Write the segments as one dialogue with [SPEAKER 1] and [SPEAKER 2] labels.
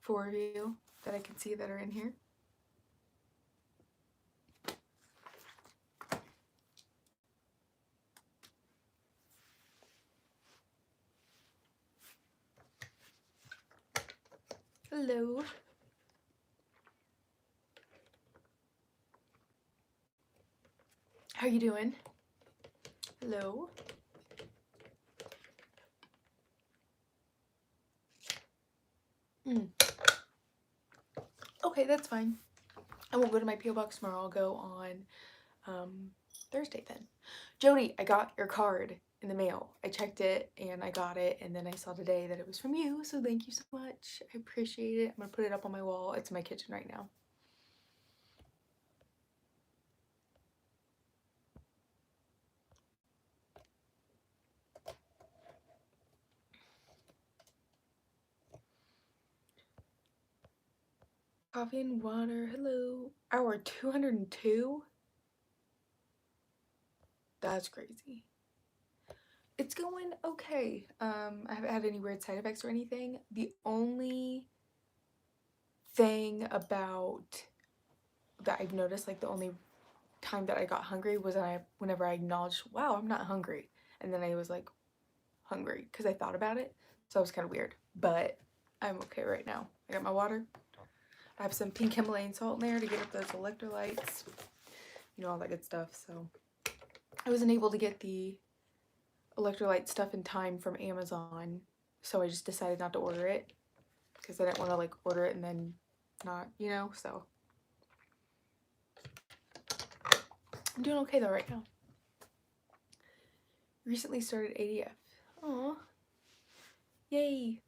[SPEAKER 1] 4 of you that I can see that are in here. Hello. How you doing? Hello. Okay, that's fine. I won't go to my P.O. box tomorrow. I'll go on Thursday then. Jody, I got your card in the mail. I checked it and I got it, and then I saw today that it was from you, so thank you so much. I appreciate it. I'm gonna put it up on my wall. It's in my kitchen right now. Coffee and water. Hello. Hour 202? That's crazy. It's going okay. I haven't had any weird side effects or anything. The only thing about that I've noticed, like the only time that I got hungry was whenever I acknowledged, wow, I'm not hungry. And then I was like hungry because I thought about it. So it was kind of weird, but I'm okay right now. I got my water. I have some pink Himalayan salt in there to get up those electrolytes, you know, all that good stuff. So I wasn't able to get the electrolyte stuff in time from Amazon, so I just decided not to order it because I didn't want to like order it and then not, you know. So I'm doing okay though right now. Recently started ADF. Aw, yay.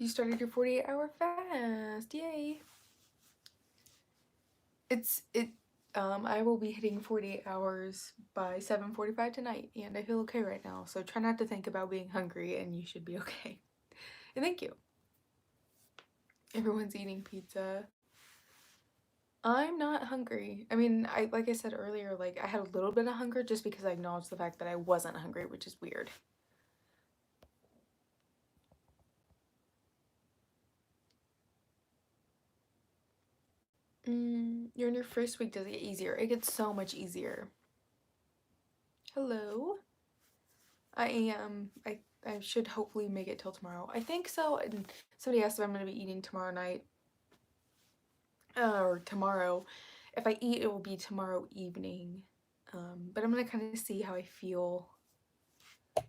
[SPEAKER 1] You started your 48-hour fast, yay. I will be hitting 48 hours by 7:45 tonight, and I feel okay right now. So try not to think about being hungry, and you should be okay. And thank you. Everyone's eating pizza. I'm not hungry. I mean, like I said earlier, like I had a little bit of hunger just because I acknowledged the fact that I wasn't hungry, which is weird. You're in your first week. Does it get easier? It gets so much easier. Hello. I am. I should hopefully make it till tomorrow. I think so. And somebody asked if I'm going to be eating tomorrow night. Or tomorrow. If I eat, it will be tomorrow evening. But I'm going to kind of see how I feel.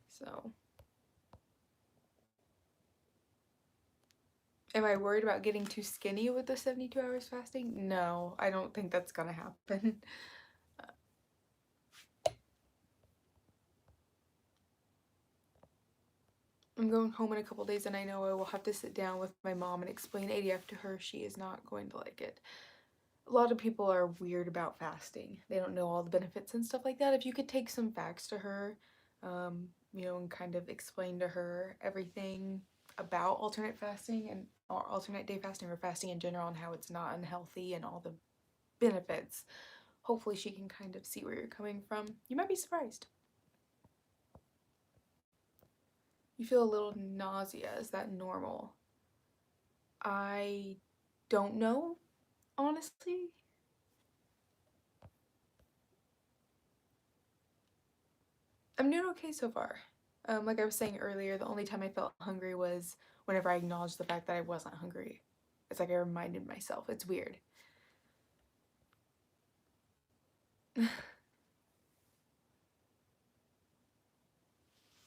[SPEAKER 1] So. Am I worried about getting too skinny with the 72 hours fasting? No, I don't think that's going to happen. I'm going home in a couple days and I know I will have to sit down with my mom and explain ADF to her. She is not going to like it. A lot of people are weird about fasting. They don't know all the benefits and stuff like that. If you could take some facts to her, you know, and kind of explain to her everything about alternate fasting and or alternate day fasting or fasting in general and how it's not unhealthy and all the benefits, hopefully she can kind of see where you're coming from. You might be surprised. You feel a little nausea. Is that normal? I don't know, honestly. I'm doing okay so far. Like I was saying earlier, the only time I felt hungry was whenever I acknowledged the fact that I wasn't hungry. It's like I reminded myself. It's weird.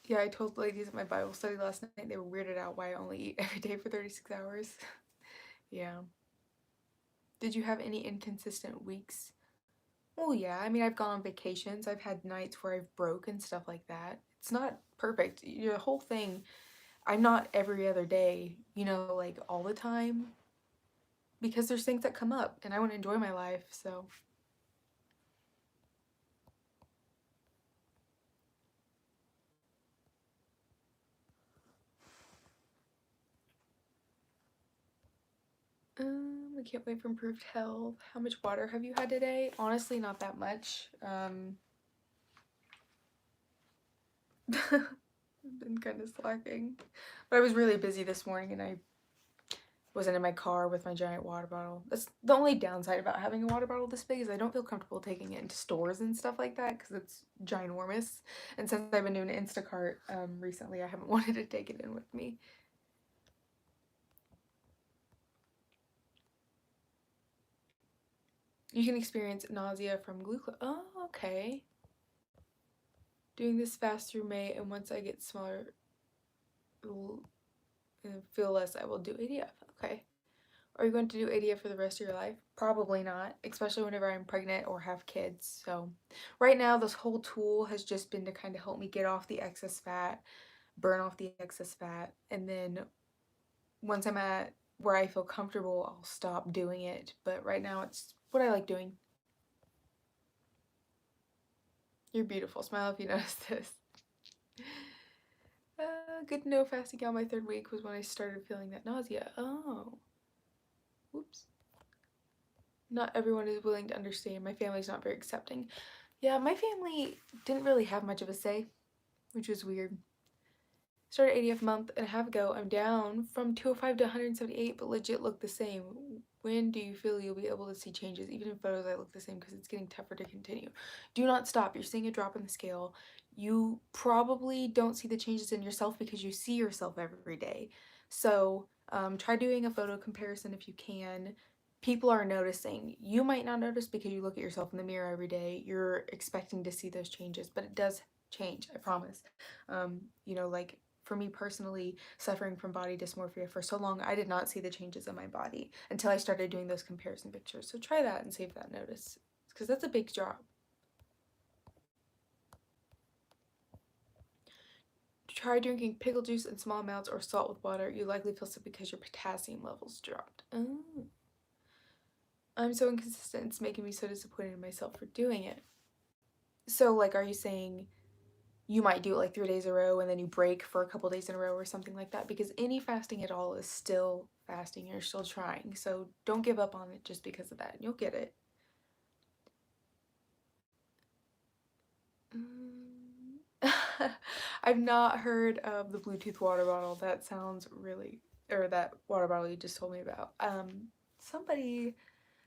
[SPEAKER 1] Yeah, I told ladies at my Bible study last night they were weirded out why I only eat every day for 36 hours. Yeah. Did you have any inconsistent weeks? Well, yeah. I mean, I've gone on vacations. I've had nights where I've broke and stuff like that. It's not perfect. Your whole thing, I'm not every other day, you know, like all the time. Because there's things that come up and I want to enjoy my life, so. I can't wait for improved health. How much water have you had today? Honestly, not that much. I've been kind of slacking. But I was really busy this morning and I wasn't in my car with my giant water bottle. That's the only downside about having a water bottle this big is I don't feel comfortable taking it into stores and stuff like that because it's ginormous. And since I've been doing Instacart recently, I haven't wanted to take it in with me. You can experience nausea from glucose. Oh, okay. Doing this fast through May, and once I get smaller and feel less, I will do ADF. Okay. Are you going to do ADF for the rest of your life? Probably not, especially whenever I'm pregnant or have kids. So right now, this whole tool has just been to kind of help me get off the excess fat, burn off the excess fat, and then once I'm at where I feel comfortable, I'll stop doing it. But right now, it's what I like doing. You're beautiful. Smile if you notice this. Good to know fasting out my 3rd week was when I started feeling that nausea. Oh. Whoops. Not everyone is willing to understand. My family's not very accepting. Yeah, my family didn't really have much of a say, which was weird. Started ADF a month and a half ago. I'm down from 205 to 178, but legit look the same. When do you feel you'll be able to see changes? Even in photos, I look the same because it's getting tougher to continue. Do not stop. You're seeing a drop in the scale. You probably don't see the changes in yourself because you see yourself every day. So try doing a photo comparison if you can. People are noticing. You might not notice because you look at yourself in the mirror every day. You're expecting to see those changes, but it does change, I promise. You know, like for me personally, suffering from body dysmorphia for so long, I did not see the changes in my body until I started doing those comparison pictures. So try that and see if that notice, because that's a big job. Try drinking pickle juice in small amounts or salt with water. You likely feel sick because your potassium levels dropped. Oh. I'm so inconsistent. It's making me so disappointed in myself for doing it. So, like, are you saying you might do it like 3 days in a row and then you break for a couple days in a row or something like that? Because any fasting at all is still fasting. You're still trying. So don't give up on it just because of that. You'll get it. I've not heard of the Bluetooth water bottle. That sounds really, or that water bottle you just told me about. Somebody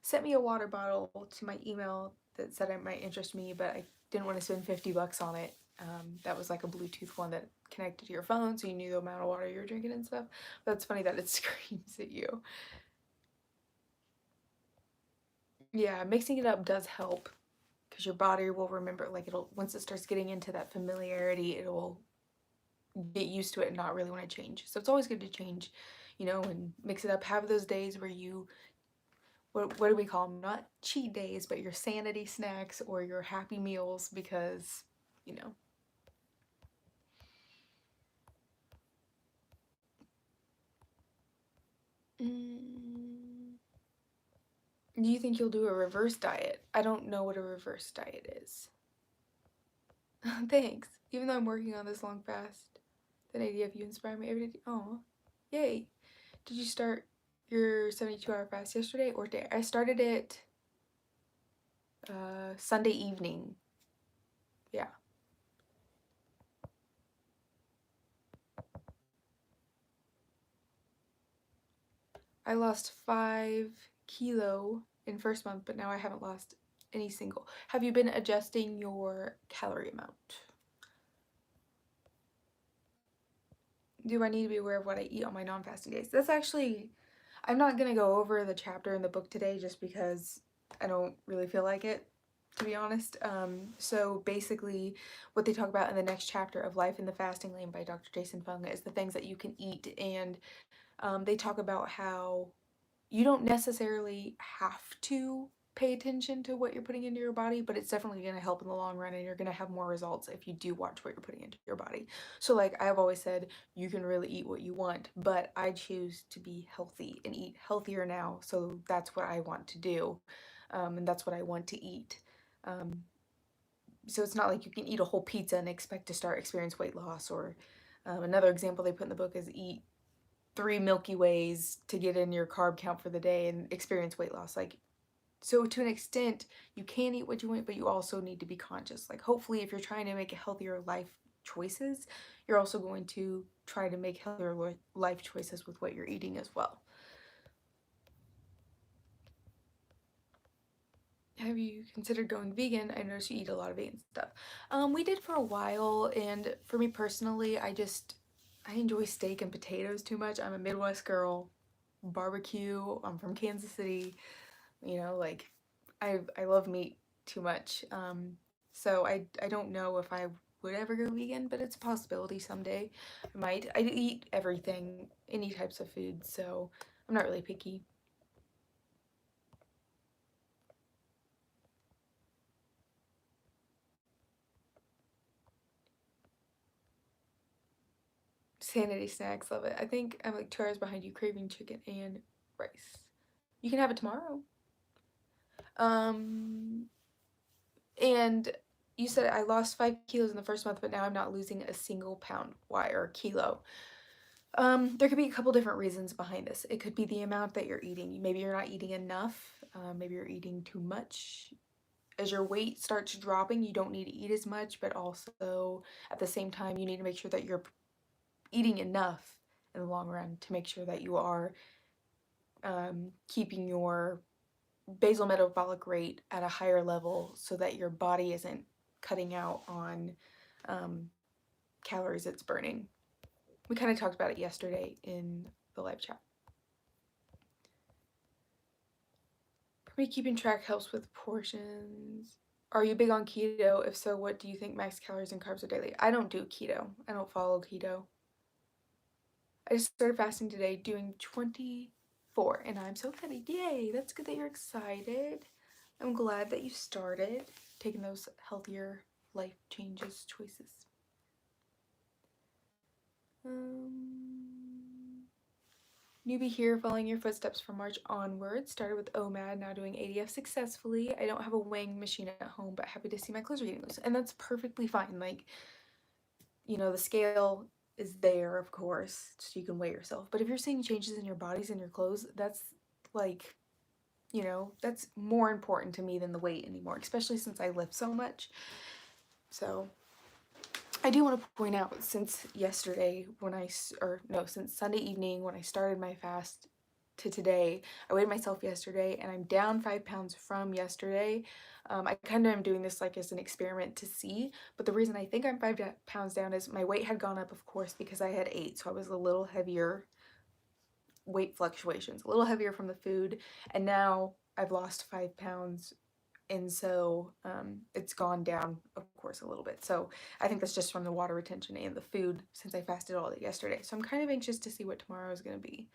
[SPEAKER 1] sent me a water bottle to my email that said it might interest me, but I didn't want to spend 50 bucks on it. That was like a Bluetooth one that connected to your phone so you knew the amount of water you were drinking and stuff. But it's funny that it screams at you. Yeah, mixing it up does help because your body will remember, like it'll, once it starts getting into that familiarity, it'll get used to it and not really want to change. So it's always good to change, you know, and mix it up. Have those days where you, what do we call them? Not cheat days, but your sanity snacks or your happy meals because, you know. Mm. Do you think you'll do a reverse diet? I don't know what a reverse diet is. Thanks. Even though I'm working on this long fast, then ADF, you inspire me every day. Oh, yay. Did you start your 72-hour fast yesterday or today? I started it Sunday evening. Yeah. I lost 5 kilo in first month, but now I haven't lost any single. Have you been adjusting your calorie amount? Do I need to be aware of what I eat on my non-fasting days? That's actually, I'm not going to go over the chapter in the book today just because I don't really feel like it, to be honest. So basically what they talk about in the next chapter of Life in the Fasting Lane by Dr. Jason Fung is the things that you can eat, and they talk about how you don't necessarily have to pay attention to what you're putting into your body, but it's definitely going to help in the long run and you're going to have more results if you do watch what you're putting into your body. So like I've always said, you can really eat what you want, but I choose to be healthy and eat healthier now. So that's what I want to do. And that's what I want to eat. So it's not like you can eat a whole pizza and expect to start experience weight loss, or another example they put in the book is eat 3 Milky Ways to get in your carb count for the day and experience weight loss. Like, so to an extent, you can eat what you want, but you also need to be conscious. Like, hopefully, if you're trying to make a healthier life choices, you're also going to try to make healthier life choices with what you're eating as well. Have you considered going vegan? I noticed you eat a lot of vegan stuff. We did for a while, and for me personally, I enjoy steak and potatoes too much. I'm a Midwest girl. Barbecue. I'm from Kansas City. You know, like I love meat too much. So I don't know if I would ever go vegan, but it's a possibility someday. I might. I eat everything, any types of food, so I'm not really picky. Sanity snacks, love it. I think I'm like 2 hours behind you, craving chicken and rice. You can have it tomorrow. Um, and you said I lost 5 kilos in the first month, but now I'm not losing a single pound. Why, or kilo? There could be a couple different reasons behind this. It could be the amount that you're eating. Maybe you're not eating enough. Maybe you're eating too much. As your weight starts dropping, you don't need to eat as much, but also at the same time, you need to make sure that you're eating enough in the long run to make sure that you are keeping your basal metabolic rate at a higher level so that your body isn't cutting out on calories it's burning. We kind of talked about it yesterday in the live chat. For me, keeping track helps with portions. Are you big on keto? If so, what do you think max calories and carbs are daily? I don't do keto. I don't follow keto. I just started fasting today, doing 24, and I'm so excited. Yay! That's good that you're excited. I'm glad that you started taking those healthier life changes, choices. Newbie here, following your footsteps from March onwards. Started with OMAD, now doing ADF successfully. I don't have a weighing machine at home, but happy to see my clothes are getting loose. And that's perfectly fine. Like, you know, the scale is there, of course, so you can weigh yourself. But if you're seeing changes in your bodies and your clothes, that's like, you know, that's more important to me than the weight anymore, especially since I lift so much. So I do want to point out, since yesterday since Sunday evening when I started my fast to today, I weighed myself yesterday and I'm down 5 pounds from yesterday. I kind of am doing this like as an experiment to see, but the reason I think I'm 5 pounds down is my weight had gone up, of course, because I had ate, so I was a little heavier, weight fluctuations, a little heavier from the food, and now I've lost 5 pounds, and so it's gone down, of course, a little bit. So I think that's just from the water retention and the food, since I fasted all day yesterday. So I'm kind of anxious to see what tomorrow is going to be,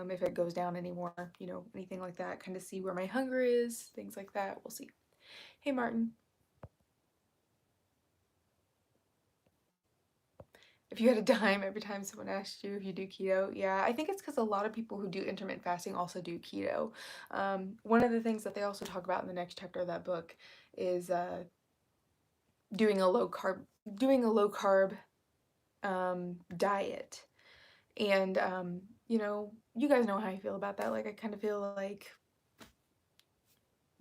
[SPEAKER 1] if it goes down anymore, you know, anything like that, kind of see where my hunger is, things like that. We'll see. Hey, Martin. If you had a dime every time someone asked you if you do keto, yeah, I think it's because a lot of people who do intermittent fasting also do keto. One of the things that they also talk about in the next chapter of that book is doing a low carb diet. And you know, you guys know how I feel about that. Like, I kind of feel like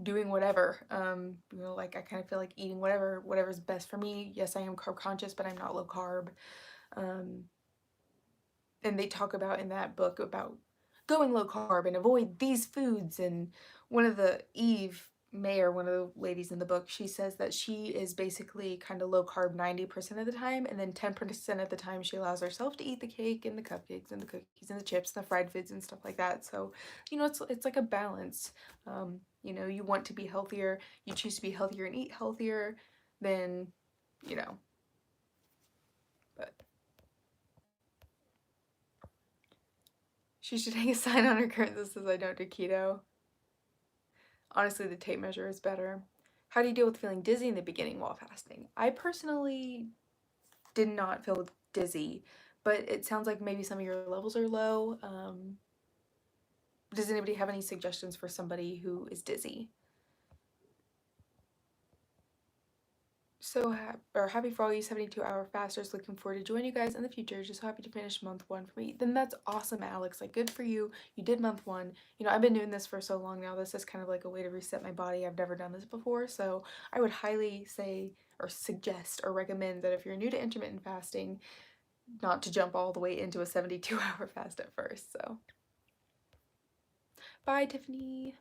[SPEAKER 1] doing whatever. You know, like, I kind of feel like eating whatever's best for me. Yes, I am carb conscious, but I'm not low carb. And they talk about in that book about going low carb and avoid these foods. And one of the one of the ladies in the book, she says that she is basically kind of low carb 90% of the time, and then 10% of the time she allows herself to eat the cake and the cupcakes and the cookies and the chips and the fried foods and stuff like that. So, you know, it's like a balance. You know, you want to be healthier, you choose to be healthier and eat healthier, then, you know, but she should hang a sign on her curtain that says I don't do keto. Honestly, the tape measure is better. How do you deal with feeling dizzy in the beginning while fasting? I personally did not feel dizzy, but it sounds like maybe some of your levels are low. Does anybody have any suggestions for somebody who is dizzy? So happy for all you 72-hour fasters. Looking forward to joining you guys in the future. Just so happy to finish month 1 for me. Then that's awesome, Alex. Like, good for you. You did month 1. You know, I've been doing this for so long now. This is kind of like a way to reset my body. I've never done this before, so I would highly say or suggest or recommend that if you're new to intermittent fasting, not to jump all the way into a 72-hour fast at first. So, bye, Tiffany.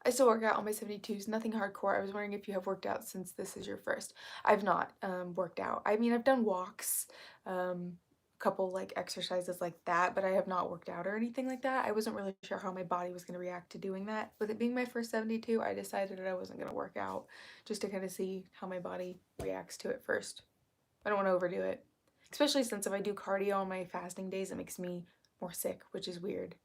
[SPEAKER 1] I still work out on my 72s, nothing hardcore. I was wondering if you have worked out since this is your first. I've not worked out. I mean, I've done walks, a couple like exercises like that, but I have not worked out or anything like that. I wasn't really sure how my body was going to react to doing that. With it being my first 72, I decided that I wasn't going to work out just to kind of see how my body reacts to it first. I don't want to overdo it, especially since if I do cardio on my fasting days, it makes me more sick, which is weird.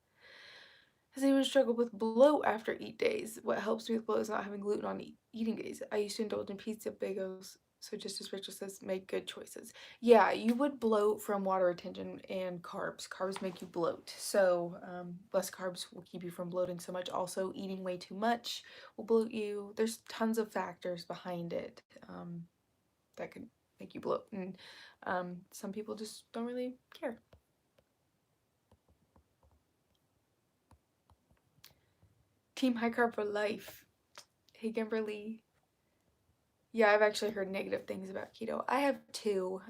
[SPEAKER 1] Has anyone struggled with bloat after eat days? What helps me with bloat is not having gluten on eating days. I used to indulge in pizza bagels, so just as Rachel says, make good choices. Yeah, you would bloat from water retention and carbs. Carbs make you bloat, so less carbs will keep you from bloating so much. Also, eating way too much will bloat you. There's tons of factors behind it that could make you bloat, and some people just don't really care. Team high carb for life. Hey, Kimberly. Yeah, I've actually heard negative things about keto. I have too.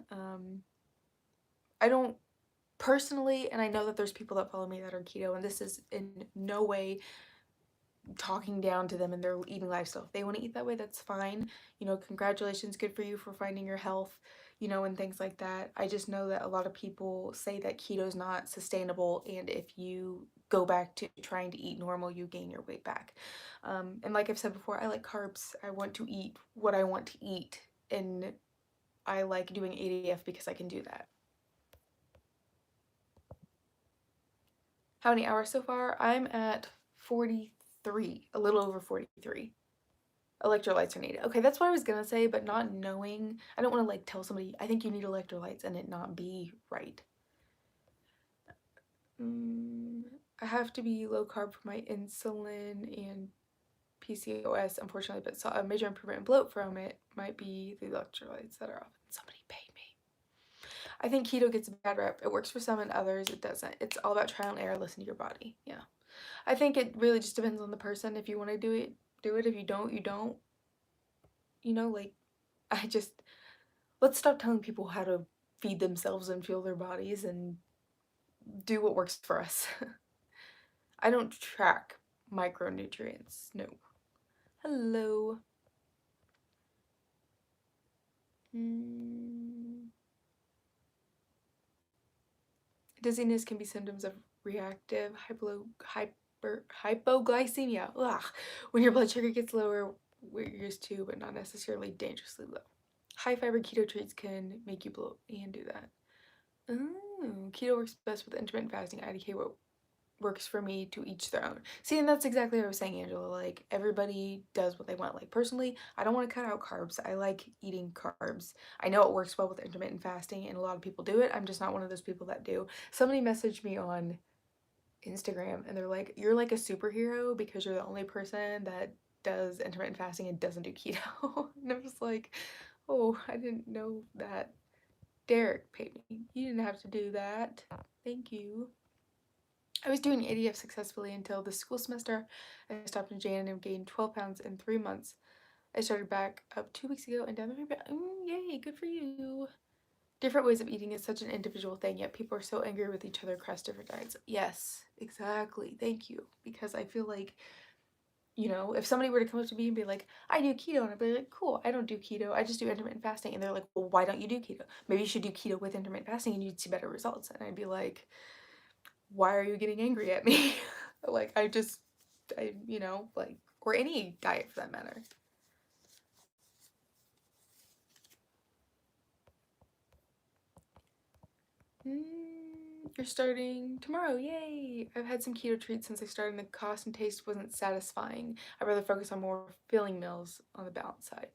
[SPEAKER 1] I don't personally, and I know that there's people that follow me that are keto, and this is in no way talking down to them and their eating lifestyle. If they want to eat that way, that's fine. You know, congratulations, good for you for finding your health, you know, and things like that. I just know that a lot of people say that keto is not sustainable, and if you go back to trying to eat normal, you gain your weight back. And like I've said before, I like carbs. I want to eat what I want to eat, and I like doing ADF because I can do that. How many hours so far? I'm at 43, a little over 43. Electrolytes are needed. Okay, that's what I was gonna say, but not knowing, I don't want to like tell somebody, I think you need electrolytes and it not be right. I have to be low carb for my insulin and PCOS, unfortunately, but a major improvement in bloat from it might be the electrolytes that are off. Somebody paid me. I think keto gets a bad rep. It works for some and others it doesn't. It's all about trial and error. Listen to your body. Yeah. I think it really just depends on the person. If you want to do it, do it. If you don't, you don't. You know, like, let's stop telling people how to feed themselves and fuel their bodies and do what works for us. I don't track micronutrients. No. Hello. Dizziness can be symptoms of reactive hypoglycemia. Ugh. When your blood sugar gets lower, we're used to, but not necessarily dangerously low. High fiber keto treats can make you bloat and do that. Oh, keto works best with intermittent fasting. IDK what works for me, to each their own. See, and that's exactly what I was saying, Angela. Like, everybody does what they want. Like, personally, I don't want to cut out carbs. I like eating carbs. I know it works well with intermittent fasting, and a lot of people do it. I'm just not one of those people that do. Somebody messaged me on Instagram, and they're like, you're like a superhero because you're the only person that does intermittent fasting and doesn't do keto. And I was like, oh, I didn't know that. Derek paid me. You didn't have to do that. Thank you. I was doing ADF successfully until the school semester. I stopped in Jan and gained 12 pounds in 3 months. I started back up 2 weeks ago and down the road. Yay, good for you. Different ways of eating is such an individual thing, yet people are so angry with each other across different diets. Yes, exactly. Thank you. Because I feel like, you know, if somebody were to come up to me and be like, I do keto, and I'd be like, cool, I don't do keto, I just do intermittent fasting. And they're like, well, why don't you do keto? Maybe you should do keto with intermittent fasting and you'd see better results. And I'd be like, why are you getting angry at me? Like, you know, like, or any diet for that matter. You're starting tomorrow, yay! I've had some keto treats since I started and the cost and taste wasn't satisfying. I'd rather focus on more filling meals on the balance side.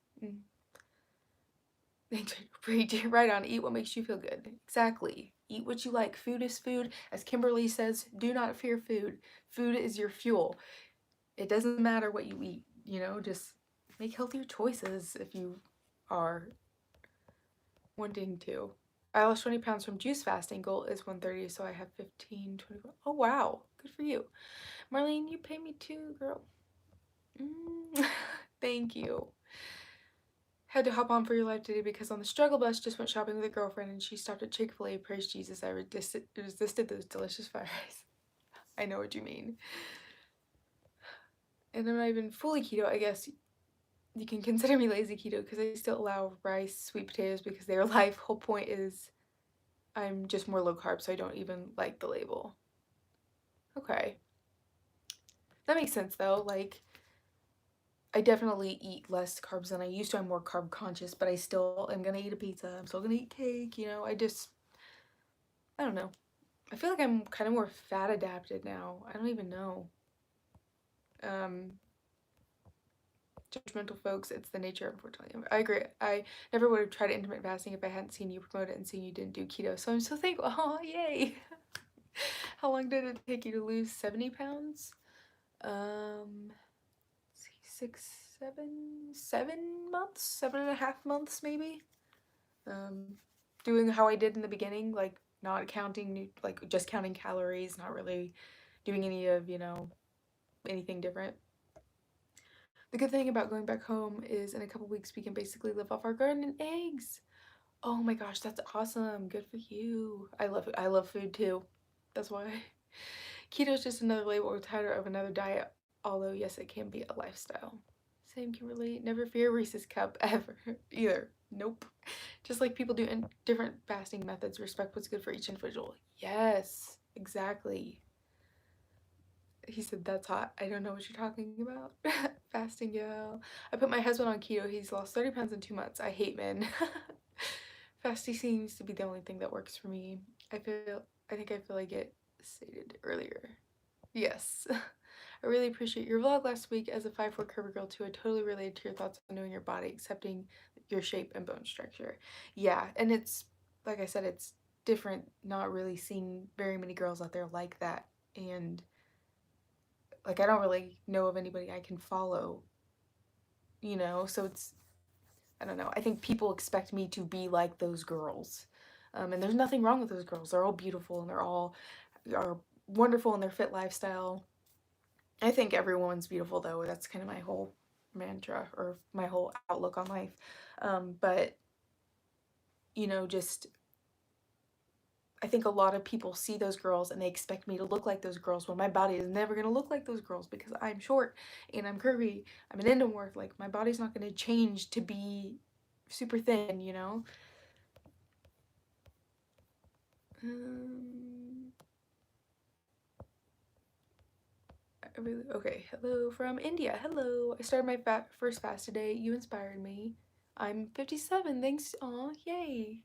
[SPEAKER 1] Right on, eat what makes you feel good. Exactly. Eat what you like. Food is food. As Kimberly says, do not fear food. Food is your fuel. It doesn't matter what you eat, you know, just make healthier choices if you are wanting to. I lost 20 pounds from juice fasting. Goal is 130, so I have 15, 24. Oh, wow. Good for you. Marlene, you pay me too, girl. Thank you. Had to hop on for your life today because on the struggle bus just went shopping with a girlfriend and she stopped at Chick-fil-A. Praise Jesus, I resisted those delicious fries. I know what you mean. And I'm not even fully keto. I guess you can consider me lazy keto because I still allow rice, sweet potatoes because they're life. Whole point is I'm just more low carb, so I don't even like the label. Okay. That makes sense though. Like, I definitely eat less carbs than I used to. I'm more carb conscious, but I still am gonna eat a pizza. I'm still gonna eat cake, you know. I don't know. I feel like I'm kind of more fat adapted now. I don't even know. Um, Judgmental folks, it's the nature, unfortunately. I agree. I never would have tried intermittent fasting if I hadn't seen you promote it and seen you didn't do keto. So I'm so thankful. Oh, yay. How long did it take you to lose 70 pounds? Let's see, 7 months, 7.5 months maybe. Doing how I did in the beginning, like not counting, like just counting calories, not really doing any of, anything different. The good thing about going back home is in a couple weeks we can basically live off our garden and eggs. Oh my gosh, that's awesome. Good for you. I love food too. That's why. Keto is just another label or title of another diet, although yes, it can be a lifestyle. Same, Kimberly. Never fear Reese's cup ever either. Nope. Just like people do in different fasting methods, respect what's good for each individual. Yes, exactly. He said, that's hot. I don't know what you're talking about. Fasting, yo. I put my husband on keto. He's lost 30 pounds in 2 months. I hate men. Fasting seems to be the only thing that works for me. I think I feel like it stated earlier. Yes. I really appreciate your vlog last week as a 5'4" curvy girl too. I totally related to your thoughts on knowing your body, accepting your shape and bone structure. Yeah, and it's, like I said, it's different not really seeing very many girls out there like that. And like I don't really know of anybody I can follow, so it's, I don't know. I think people expect me to be like those girls. And there's nothing wrong with those girls. They're all beautiful and they're all are wonderful in their fit lifestyle. I think everyone's beautiful though. That's kind of my whole mantra or my whole outlook on life. But just I think a lot of people see those girls and they expect me to look like those girls when my body is never going to look like those girls because I'm short and I'm curvy. I'm an endomorph. Like my body's not going to change to be super thin. Um, okay. Hello from India. Hello. I started my first fast today. You inspired me. I'm 57. Thanks. Aw, yay.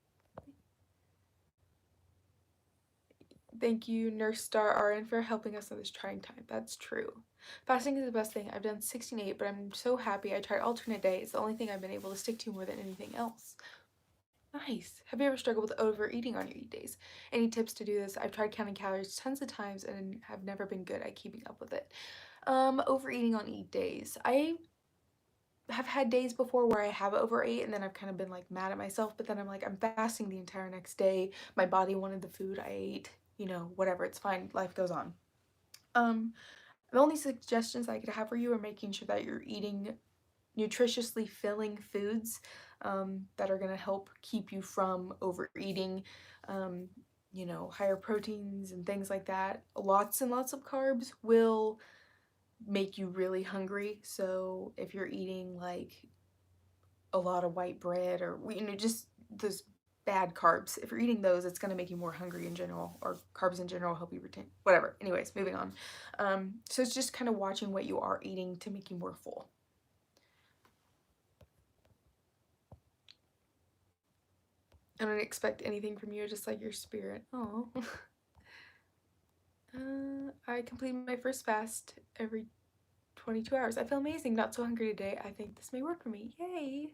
[SPEAKER 1] Thank you, Nurse Star RN, for helping us in this trying time. That's true. Fasting is the best thing. I've done 16/8, but I'm so happy I tried alternate day. It's the only thing I've been able to stick to more than anything else. Nice. Have you ever struggled with overeating on your eat days? Any tips to do this? I've tried counting calories tons of times and have never been good at keeping up with it. Overeating on eat days. I have had days before where I have overate and then I've kind of been like mad at myself, but then I'm like, I'm fasting the entire next day. My body wanted the food I ate, whatever, it's fine. Life goes on. The only suggestions I could have for you are making sure that you're eating nutritiously filling foods that are going to help keep you from overeating, higher proteins and things like that. Lots and lots of carbs will make you really hungry. So if you're eating like a lot of white bread or just those bad carbs, if you're eating those, it's going to make you more hungry in general, or carbs in general help you retain whatever. Anyways, moving on. So it's just kind of watching what you are eating to make you more full. I don't expect anything from you, just like your spirit. Oh. I completed my first fast every 22 hours. I feel amazing. Not so hungry today. I think this may work for me. Yay.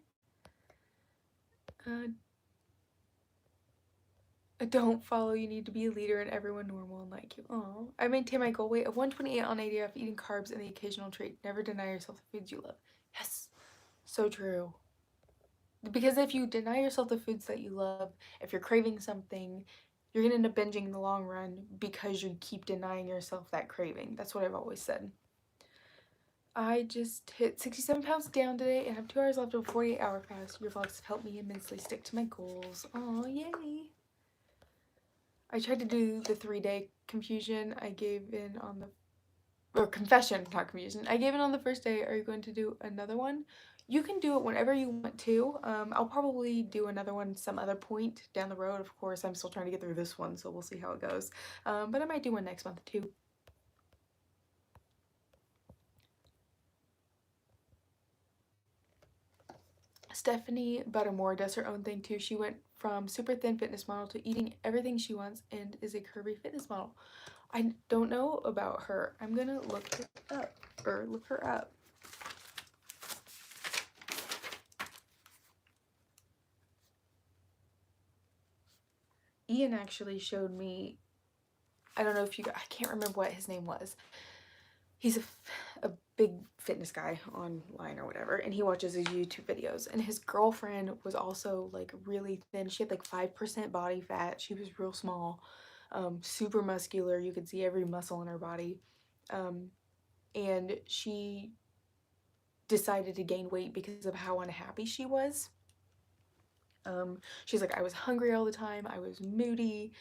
[SPEAKER 1] Don't follow. You need to be a leader and everyone normal and like you. Oh. I maintain my goal weight of 128 on ADF, eating carbs and the occasional treat. Never deny yourself the foods you love. Yes. So true. Because if you deny yourself the foods that you love, if you're craving something, you're gonna end up binging in the long run because you keep denying yourself that craving. That's what I've always said. I just hit 67 pounds down today and have 2 hours left of a 48-hour fast. Your vlogs have helped me immensely stick to my goals. Oh, yay. I tried to do the 3-day confusion. I gave in on the, or confession, not confusion. I gave in on the first day. Are you going to do another one? You can do it whenever you want to. I'll probably do another one some other point down the road. Of course, I'm still trying to get through this one, so we'll see how it goes. But I might do one next month too. Stephanie Buttermore does her own thing too. She went from super thin fitness model to eating everything she wants and is a curvy fitness model. I don't know about her. I'm gonna look her up, or look her up. Ian actually showed me, I don't know if you guys, I can't remember what his name was. He's a big fitness guy online or whatever, and he watches his YouTube videos, and his girlfriend was also like really thin. She had like 5% body fat. She was real small, super muscular. You could see every muscle in her body, and she decided to gain weight because of how unhappy she was. She's like, I was hungry all the time, I was moody,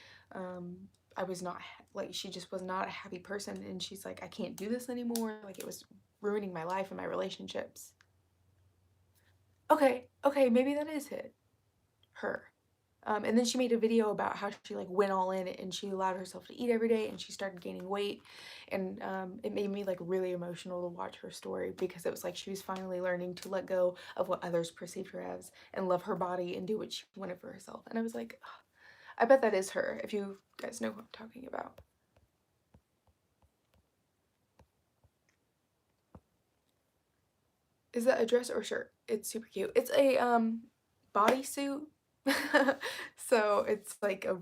[SPEAKER 1] I was not, like, she just was not a happy person, and she's like, I can't do this anymore, like, it was ruining my life and my relationships. Okay, maybe that is her. And then she made a video about how she like went all in and she allowed herself to eat every day and she started gaining weight, and it made me like really emotional to watch her story, because it was like she was finally learning to let go of what others perceived her as and love her body and do what she wanted for herself. And I was like, oh, I bet that is her, if you guys know who I'm talking about. Is that a dress or shirt? It's super cute. It's a bodysuit. So it's like a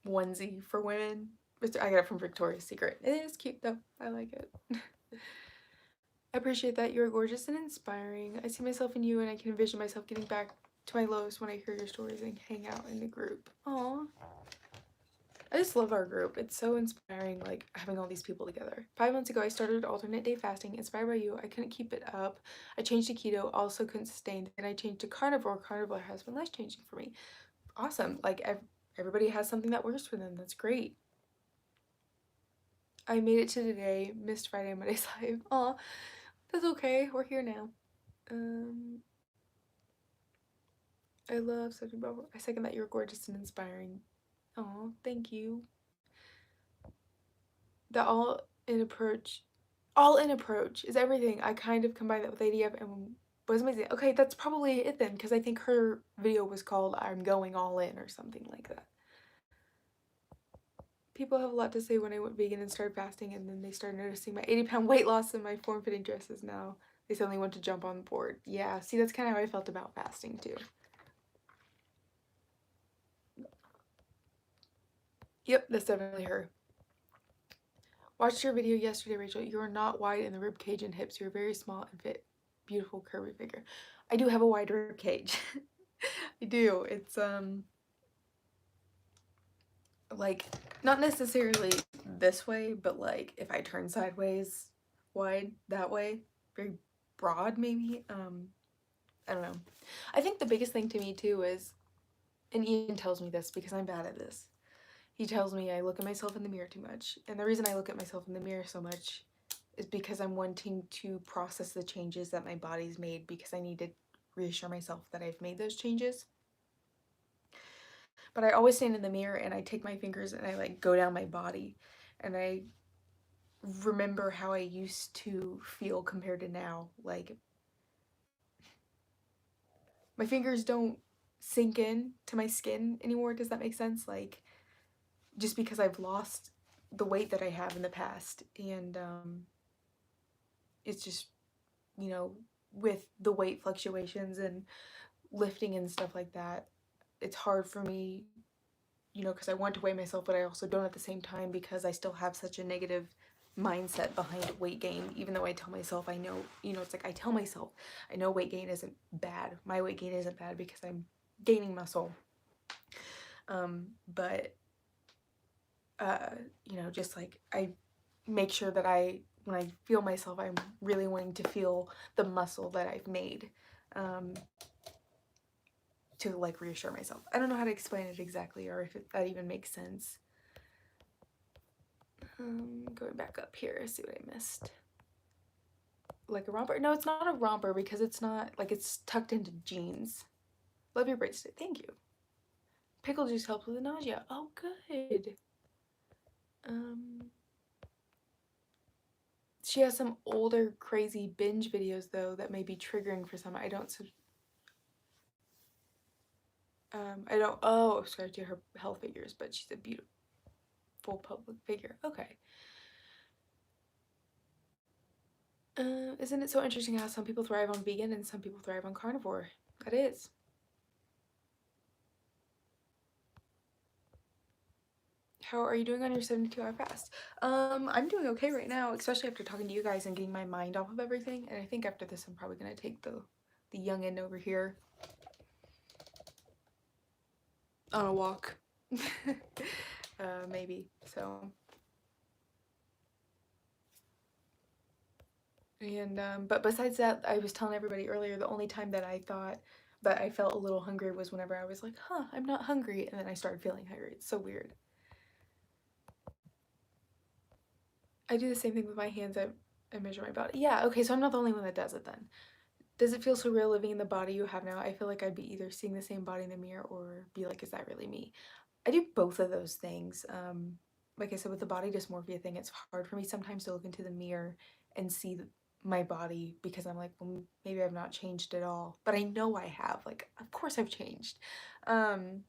[SPEAKER 1] onesie for women. I got it from Victoria's Secret. It is cute though. I like it. I appreciate that. You're gorgeous and inspiring. I see myself in you and I can envision myself getting back to my lowest when I hear your stories and hang out in the group. Aw. I just love our group. It's so inspiring, like, having all these people together. 5 months ago, I started alternate day fasting. Inspired by you, I couldn't keep it up. I changed to keto, also couldn't sustain. Then I changed to carnivore. Carnivore has been life-changing for me. Awesome. Like, everybody has something that works for them. That's great. I made it to today. Missed Friday and Monday's live. Aw, that's okay. We're here now. I love such a bubble. I second that you're gorgeous and inspiring. Oh, thank you. The all in approach is everything. I kind of combined that with ADF and was amazing. Okay, that's probably it then, because I think her video was called I'm Going All In or something like that. People have a lot to say when I went vegan and started fasting, and then they started noticing my 80-pound weight loss and my form-fitting dresses now. They suddenly want to jump on the board. Yeah, see, that's kind of how I felt about fasting too. Yep, that's definitely her. Watched your video yesterday, Rachel. You are not wide in the rib cage and hips. You're very small and fit. Beautiful curvy figure. I do have a wide rib cage. I do. It's like not necessarily this way, but like if I turn sideways, wide that way, very broad maybe. I don't know. I think the biggest thing to me too is, and Ian tells me this because I'm bad at this. He tells me I look at myself in the mirror too much. And the reason I look at myself in the mirror so much is because I'm wanting to process the changes that my body's made, because I need to reassure myself that I've made those changes. But I always stand in the mirror and I take my fingers and I like go down my body and I remember how I used to feel compared to now. Like, my fingers don't sink in to my skin anymore. Does that make sense? Like, just because I've lost the weight that I have in the past, and it's just, you know, with the weight fluctuations and lifting and stuff like that, it's hard for me, you know, because I want to weigh myself, but I also don't at the same time, because I still have such a negative mindset behind weight gain. Even though I tell myself I know, you know, it's like I tell myself I know weight gain isn't bad. My weight gain isn't bad because I'm gaining muscle. But you know, just like I make sure that I when I feel myself, I'm really wanting to feel the muscle that I've made, to like reassure myself. I don't know how to explain it exactly, or if that even makes sense. Going back up here, see what I missed. Like a romper? No, it's not a romper because it's not, like, it's tucked into jeans. Love your bracelet. Thank you. Pickle juice helps with the nausea. Oh, good. She has some older crazy binge videos though that may be triggering for some. I don't, oh, subscribe to her health figures, but she's a beautiful public figure. Okay. Isn't it so interesting how some people thrive on vegan and some people thrive on carnivore? That is. How are you doing on your 72-hour fast? I'm doing okay right now, especially after talking to you guys and getting my mind off of everything. And I think after this, I'm probably gonna take the youngin over here on a walk. Maybe. So. And but besides that, I was telling everybody earlier, the only time that I thought that I felt a little hungry was whenever I was like, huh, I'm not hungry, and then I started feeling hungry. It's so weird. I do the same thing with my hands. I measure my body. Yeah, okay, so I'm not the only one that does it then. Does it feel surreal living in the body you have now? I feel like I'd be either seeing the same body in the mirror or be like, is that really me? I do both of those things. Like I said, with the body dysmorphia thing, it's hard for me sometimes to look into the mirror and see my body because I'm like, well, maybe I've not changed at all. But I know I have. Like, of course I've changed. But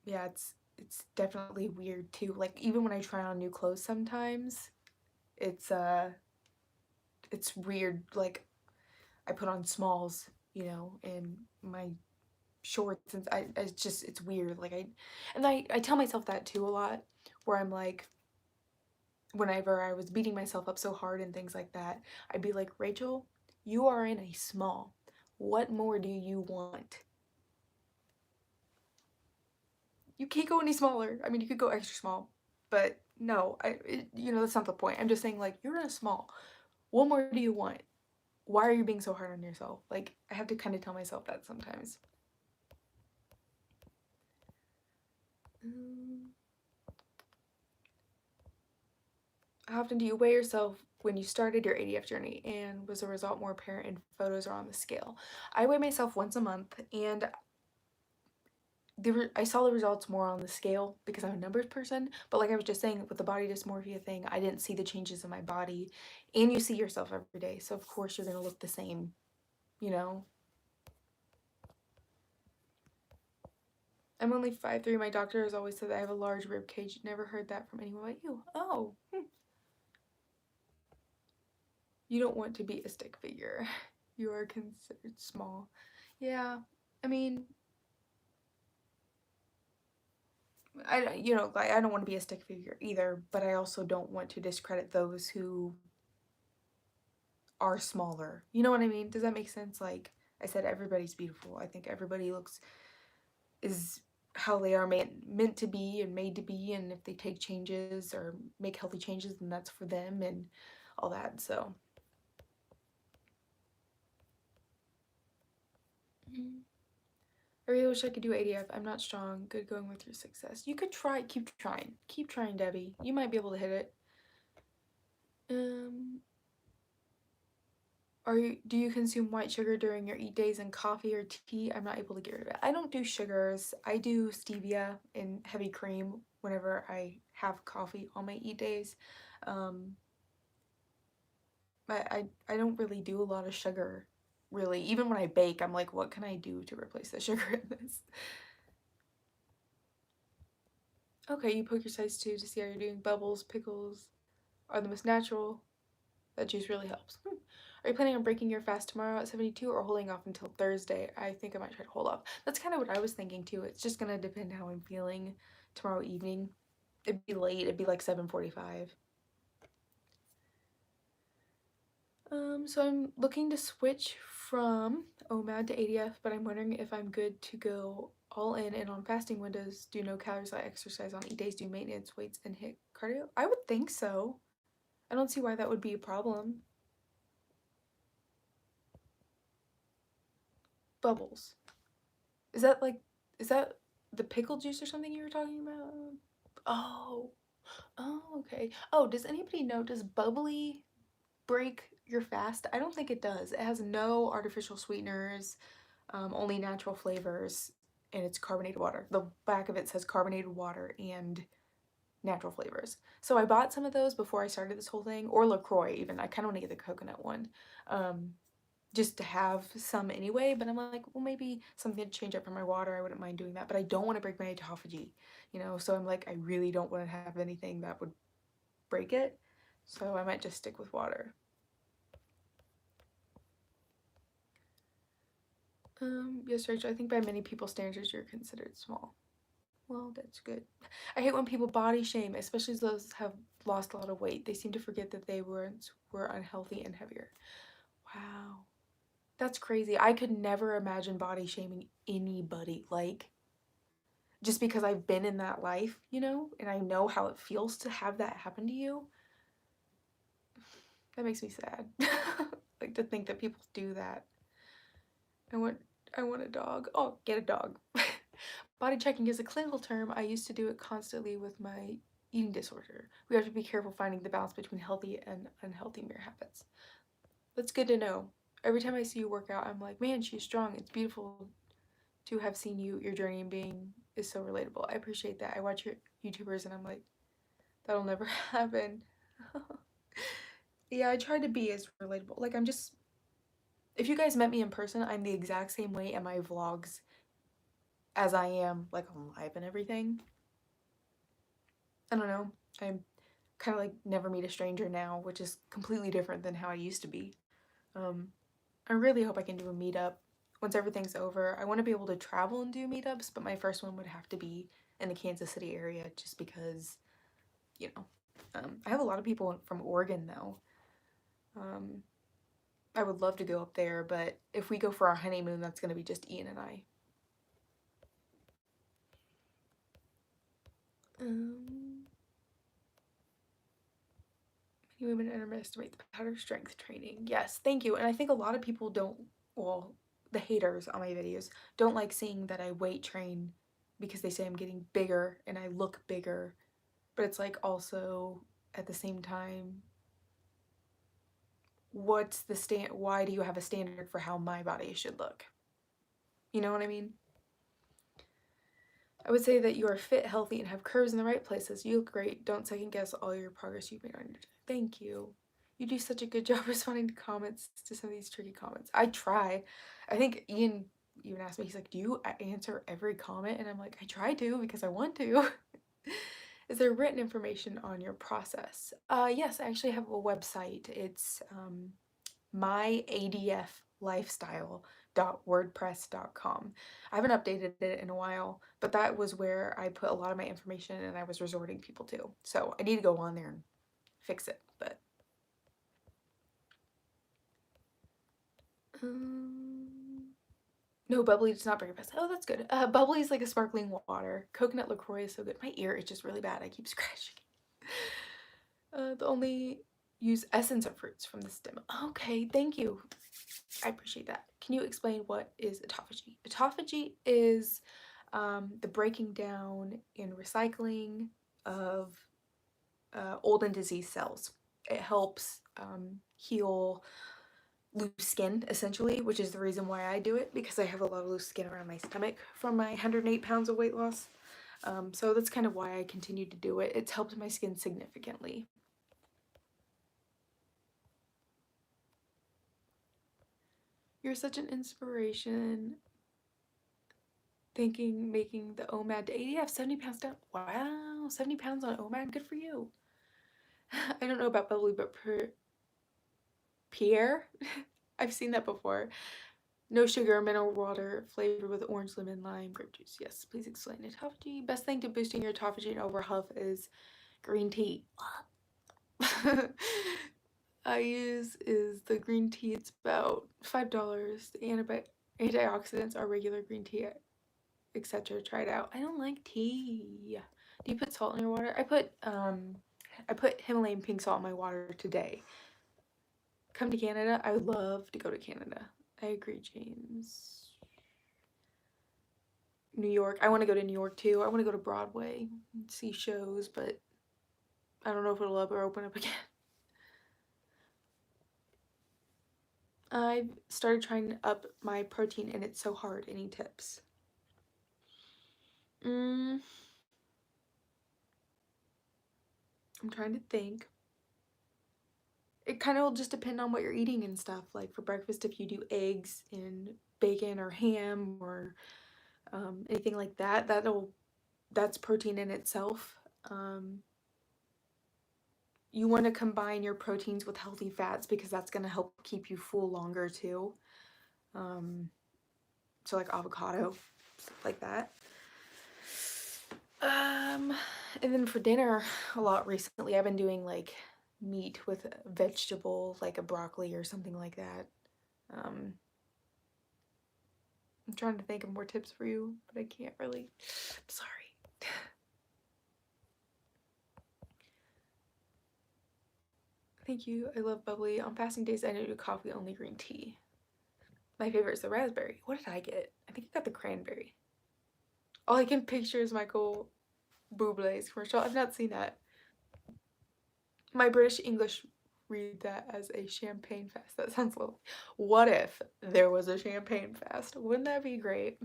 [SPEAKER 1] yeah, it's definitely weird too. Like even when I try on new clothes sometimes, it's weird. Like I put on smalls, you know, and my shorts, and it's weird. Like I tell myself that too a lot, where I'm like, whenever I was beating myself up so hard and things like that, I'd be like, Rachel, you are in a small. What more do you want? You can't go any smaller. I mean, you could go extra small, but no, you know, that's not the point. I'm just saying, like, you're in a small. What more do you want? Why are you being so hard on yourself? Like, I have to kind of tell myself that sometimes. How often do you weigh yourself when you started your ADF journey, and was the result more apparent in photos or on the scale? I weigh myself once a month, and I saw the results more on the scale because I'm a numbers person, but like I was just saying, with the body dysmorphia thing, I didn't see the changes in my body, and you see yourself every day, so of course you're gonna look the same, you know? I'm only 5'3". My doctor has always said that I have a large rib cage. Never heard that from anyone but you. Oh, you don't want to be a stick figure. You are considered small. Yeah, I mean, you know, like, I don't want to be a stick figure either, but I also don't want to discredit those who are smaller. You know what I mean? Does that make sense? Like I said, everybody's beautiful. I think everybody is how they are meant to be and made to be, and if they take changes or make healthy changes, then that's for them and all that. So I really wish I could do ADF. I'm not strong. Good going with your success. You could try. Keep trying, Debbie. You might be able to hit it. Do you consume white sugar during your eat days and coffee or tea? I'm not able to get rid of it. I don't do sugars. I do stevia and heavy cream whenever I have coffee on my eat days. I don't really do a lot of sugar, really. Even when I bake, I'm like, what can I do to replace the sugar in this? Okay, you poke your size 2 to see how you're doing. Bubbles, pickles are the most natural. That juice really helps. Are you planning on breaking your fast tomorrow at 72 or holding off until Thursday? I think I might try to hold off. That's kind of what I was thinking too. It's just gonna depend how I'm feeling tomorrow evening. It'd be late. It'd be like 7:45. So I'm looking to switch from OMAD to ADF, but I'm wondering if I'm good to go all in and on fasting windows, do no calories, I exercise on eat days, do maintenance weights, and hit cardio? I would think so. I don't see why that would be a problem. Bubbles. Is that like, is that the pickle juice or something you were talking about? Oh, oh, okay. Oh, does anybody know, does bubbly break your fast? I don't think it does. It has no artificial sweeteners, only natural flavors, and it's carbonated water. The back of it says carbonated water and natural flavors. So I bought some of those before I started this whole thing, or LaCroix even. I kind of want to get the coconut one. Just to have some anyway, but I'm like, well, maybe something to change up for my water. I wouldn't mind doing that, but I don't want to break my autophagy, you know? So I'm like, I really don't want to have anything that would break it. So I might just stick with water. Yes, Rachel, I think by many people's standards, you're considered small. Well, that's good. I hate when people body shame, especially those have lost a lot of weight. They seem to forget that they were unhealthy and heavier. Wow. That's crazy. I could never imagine body shaming anybody. Like, just because I've been in that life, you know, and I know how it feels to have that happen to you. That makes me sad. Like, to think that people do that. I want I want a dog. Oh, get a dog. Body checking is a clinical term. I used to do it constantly with my eating disorder. We have to be careful finding the balance between healthy and unhealthy mere habits. That's good to know. Every time I see you work out, I'm like, man, she's strong. It's beautiful to have seen your journey in being is so relatable. I appreciate that. I watch your YouTubers and I'm like, that'll never happen. Yeah, I try to be as relatable. Like, I'm just, if you guys met me in person, I'm the exact same way in my vlogs as I am, like, on live and everything. I don't know. I'm kind of like never meet a stranger now, which is completely different than how I used to be. Um, I really hope I can do a meetup once everything's over. I want to be able to travel and do meetups, but my first one would have to be in the Kansas City area just because, you know, I have a lot of people from Oregon though. Um, I would love to go up there, but if we go for our honeymoon, that's going to be just Ian and I. Many women underestimate the power of strength training. Yes, thank you. And I think a lot of people don't, well, the haters on my videos don't like seeing that I weight train because they say I'm getting bigger and I look bigger. But it's like also at the same time, why do you have a standard for how my body should look? You know what I mean? I would say that you are fit, healthy, and have curves in the right places. You look great. Don't second guess all your progress you've made on your day. Thank you. You do such a good job responding to comments, to some of these tricky comments. I try. I think Ian even asked me, he's like, do you answer every comment? And I'm like, I try to because I want to. Is there written information on your process? Yes, I actually have a website. It's myadflifestyle.wordpress.com. I haven't updated it in a while, but that was where I put a lot of my information and I was resorting people to. So I need to go on there and fix it, but no, bubbly does not bring it fast. Oh, that's good. Bubbly is like a sparkling water. Coconut LaCroix is so good. My ear is just really bad. I keep scratching. The only use essence of fruits from the stem. Okay, thank you. I appreciate that. Can you explain what is autophagy? Autophagy is the breaking down and recycling of old and diseased cells. It helps heal loose skin, essentially, which is the reason why I do it, because I have a lot of loose skin around my stomach from my 108 pounds of weight loss. So that's kind of why I continue to do it. It's helped my skin significantly. You're such an inspiration. Making the OMAD to 80. I have 70 pounds down. Wow, 70 pounds on OMAD. Good for you. I don't know about bubbly, but Pierre? I've seen that before. No sugar, mineral water, flavored with orange, lemon, lime, grape juice. Yes, please explain autophagy. Best thing to boosting your autophagy and overall health is green tea. I use is the green tea. It's about $5. The antioxidants are regular green tea. etc. Try it out. I don't like tea. Do you put salt in your water? I put Himalayan pink salt in my water today. Come to Canada. I would love to go to Canada. I agree, James. New York. I want to go to New York too. I want to go to Broadway and see shows, but I don't know if it'll ever open up again. I've started trying to up my protein and it's so hard. Any tips? I'm trying to think. It kind of will just depend on what you're eating and stuff. Like for breakfast, if you do eggs and bacon or ham or anything like that, that's protein in itself. You want to combine your proteins with healthy fats because that's going to help keep you full longer too. So like avocado, stuff like that. And then for dinner, a lot recently, I've been doing like meat with vegetable, like a broccoli or something like that. I'm trying to think of more tips for you, but I can't really. I'm sorry. Thank you. I love bubbly. On fasting days, I do coffee only green tea. My favorite is the raspberry. What did I get? I think I got the cranberry. All I can picture is Michael Bublé's commercial. I've not seen that. My British English read that as a champagne fast. That sounds lovely. What if there was a champagne fast? Wouldn't that be great?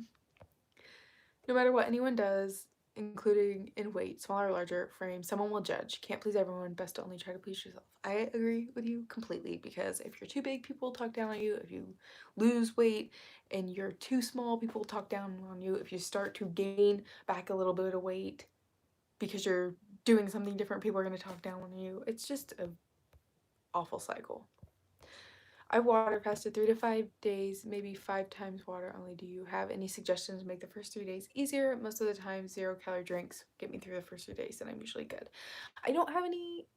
[SPEAKER 1] No matter what anyone does, including in weight, smaller or larger frame, someone will judge. Can't please everyone, best to only try to please yourself. I agree with you completely because if you're too big, people will talk down on you. If you lose weight and you're too small, people will talk down on you. If you start to gain back a little bit of weight because you're doing something different, people are going to talk down on you. It's just an awful cycle. I water fasted 3 to 5 days, maybe 5 times water only. Do you have any suggestions to make the first 3 days easier? Most of the time, 0-calorie drinks get me through the first 3 days, and I'm usually good. I don't have any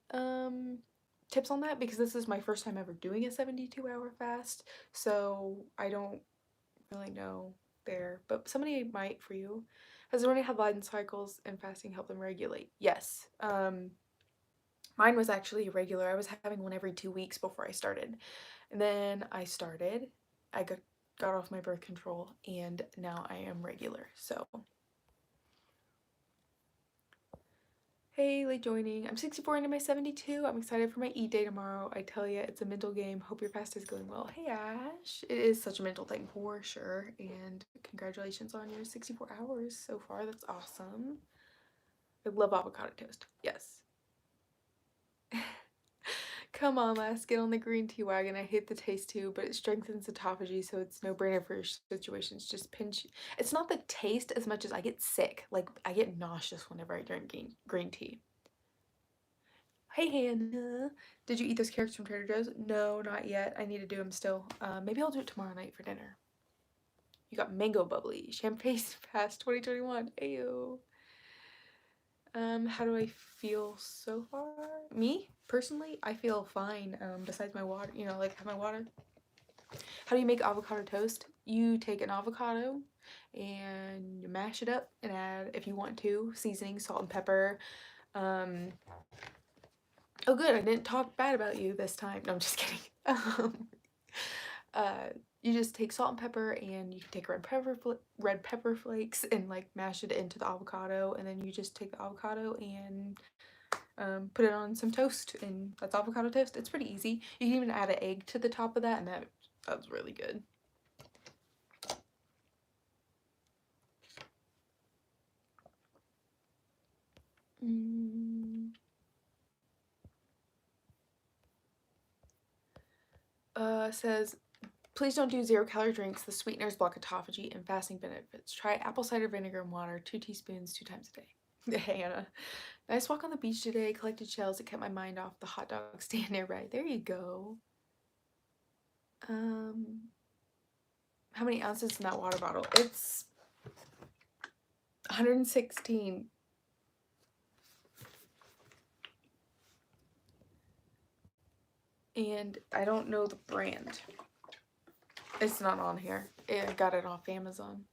[SPEAKER 1] tips on that because this is my first time ever doing a 72-hour fast, so I don't really know there. But somebody might for you. Has anyone had Leiden cycles and fasting help them regulate? Yes. Mine was actually irregular. I was having one every 2 weeks before I started. And then I got off my birth control and now I am regular. So, hey, late joining. I'm 64 into my 72. I'm excited for my eat day tomorrow. I tell you, it's a mental game. Hope your fast is going well. Hey, Ash. It is such a mental thing for sure. And congratulations on your 64 hours so far. That's awesome. I love avocado toast. Yes. Come on, let's get on the green tea wagon. I hate the taste too, but it strengthens autophagy, so it's no brainer for your situations. Just pinch. It's not the taste as much as I get sick. Like, I get nauseous whenever I drink green tea. Hey, Hannah. Did you eat those carrots from Trader Joe's? No, not yet. I need to do them still. Maybe I'll do it tomorrow night for dinner. You got mango bubbly. Champagne fast 2021. Ayo. How do I feel so far? Me, personally, I feel fine, besides my water, like have my water. How do you make avocado toast? You take an avocado and you mash it up and add, if you want to, seasoning, salt and pepper. Oh good, I didn't talk bad about you this time. No, I'm just kidding. You just take salt and pepper and you can take red pepper flakes and like mash it into the avocado, and then you just take the avocado and put it on some toast, and that's avocado toast. It's pretty easy. You can even add an egg to the top of that, and that's really good. Says, please don't do 0-calorie drinks. The sweeteners block autophagy and fasting benefits. Try apple cider vinegar and water, 2 teaspoons, 2 times a day. Hey, Anna. Nice walk on the beach today. Collected shells. It kept my mind off the hot dog stand nearby. There you go. How many ounces in that water bottle? It's 116. And I don't know the brand. It's not on here. I got it off Amazon.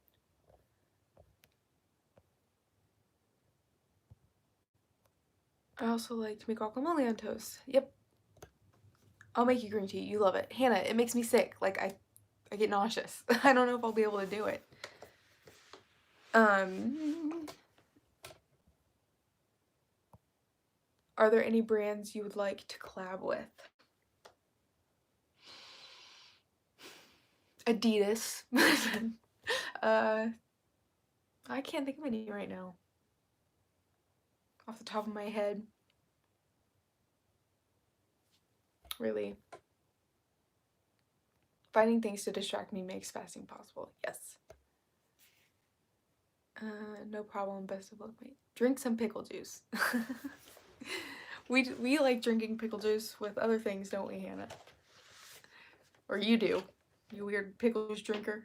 [SPEAKER 1] I also like to make guacamole on toast. Yep. I'll make you green tea. You love it. Hannah, it makes me sick. Like, I get nauseous. I don't know if I'll be able to do it. Are there any brands you would like to collab with? Adidas. I can't think of any right now. Off the top of my head. Really. Finding things to distract me makes fasting possible. Yes. No problem. Best of luck, mate. Drink some pickle juice. We like drinking pickle juice with other things, don't we, Hannah? Or you do. You weird pickle juice drinker.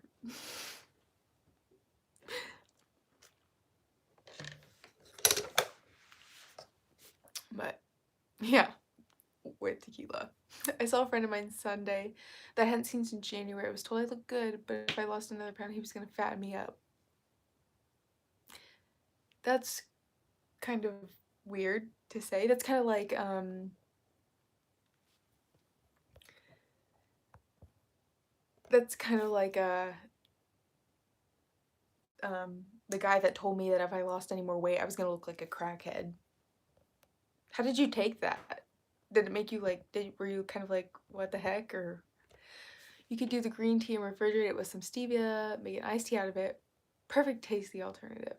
[SPEAKER 1] But yeah, with tequila. I saw a friend of mine Sunday that I hadn't seen since January. I was told I looked good, but if I lost another pound, he was gonna fatten me up. That's kind of weird to say. That's kind of like the guy that told me that if I lost any more weight, I was gonna look like a crackhead. How did you take that? Did it make you like, were you kind of like, what the heck? Or you could do the green tea and refrigerate it with some stevia, make an iced tea out of it. Perfect tasty alternative.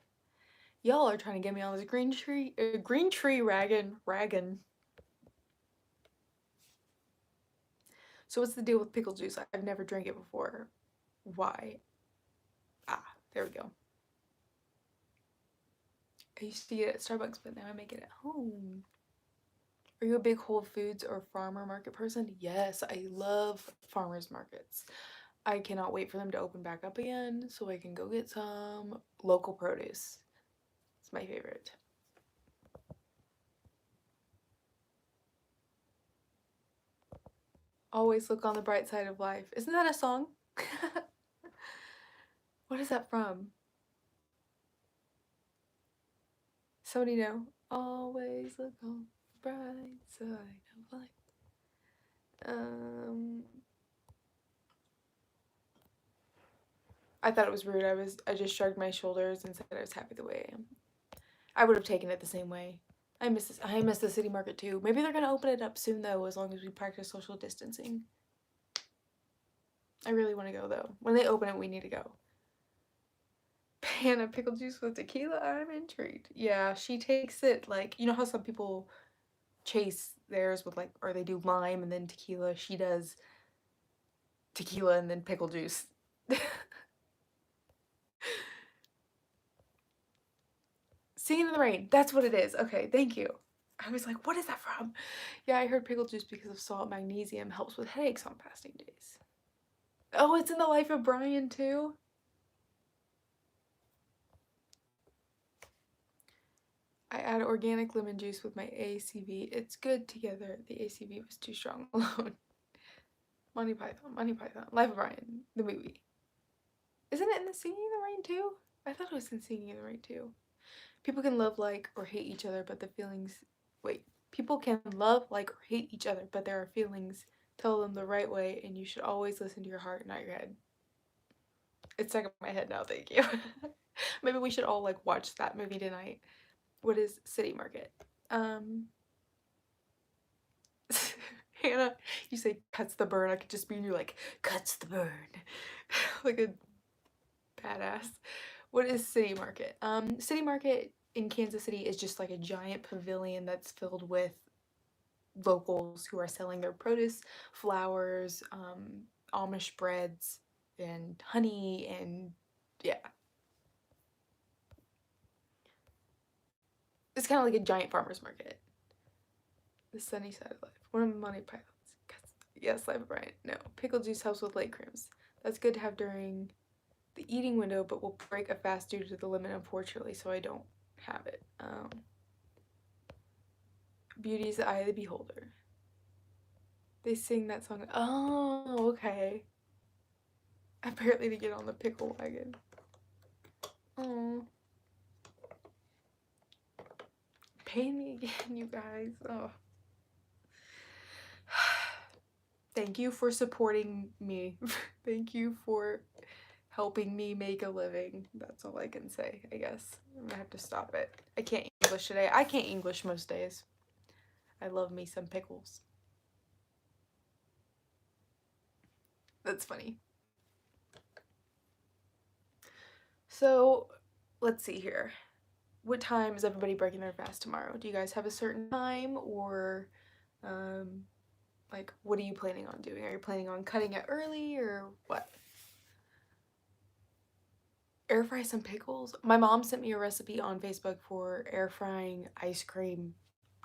[SPEAKER 1] Y'all are trying to get me on this green tree raggin. So what's the deal with pickle juice? I've never drank it before. Why? Ah, there we go. I used to get it at Starbucks, but now I make it at home. Are you a big Whole Foods or farmer market person? Yes, I love farmers markets. I cannot wait for them to open back up again so I can go get some local produce. It's my favorite. Always look on the bright side of life. Isn't that a song? What is that from? Somebody know? Always look on the bright side of life. I thought it was rude. I just shrugged my shoulders and said I was happy the way I am. I would have taken it the same way. I miss the city market too. Maybe they're gonna open it up soon though, as long as we practice social distancing. I really want to go though. When they open it, we need to go. Hannah, pickle juice with tequila? I'm intrigued. Yeah, she takes it like, you know how some people chase theirs with like, or they do lime and then tequila. She does tequila and then pickle juice. Singing in the Rain. That's what it is. Okay, thank you. I was like, what is that from? Yeah, I heard pickle juice because of salt magnesium helps with headaches on fasting days. Oh, it's in The Life of Brian too? I add organic lemon juice with my ACV. It's good together. The ACV was too strong alone. Monty Python. Life of Brian, the movie. Isn't it in the Singing in the Rain too? I thought it was in Singing in the Rain too. People can love, like, or hate each other, but the feelings... Wait. People can love, like, or hate each other, but there are feelings. Tell them the right way, and you should always listen to your heart, not your head. It's stuck in my head now, thank you. Maybe we should all, like, watch that movie tonight. What is City Market? Hannah, you say cuts the burn. I could just be in you like, cuts the burn. Like a badass. What is City Market? City Market in Kansas City is just like a giant pavilion that's filled with locals who are selling their produce, flowers, Amish breads, and honey, and yeah. It's kind of like a giant farmer's market. The sunny side of life. One of Monty Python's. Yes, Life of Brian. No. Pickle juice helps with late cramps. That's good to have during the eating window, but will break a fast due to the limit, unfortunately, so I don't have it. Beauty is the eye of the beholder. They sing that song. Oh, okay. Apparently to get on the pickle wagon. Oh. paying me again, you guys. Oh. Thank you for supporting me. Thank you for helping me make a living. That's all I can say, I guess. I'm gonna have to stop it. I can't English today. I can't English most days. I love me some pickles. That's funny. So, let's see here. What time is everybody breaking their fast tomorrow? Do you guys have a certain time, or like, what are you planning on doing? Are you planning on cutting it early or what? Air fry some pickles? My mom sent me a recipe on Facebook for air frying ice cream.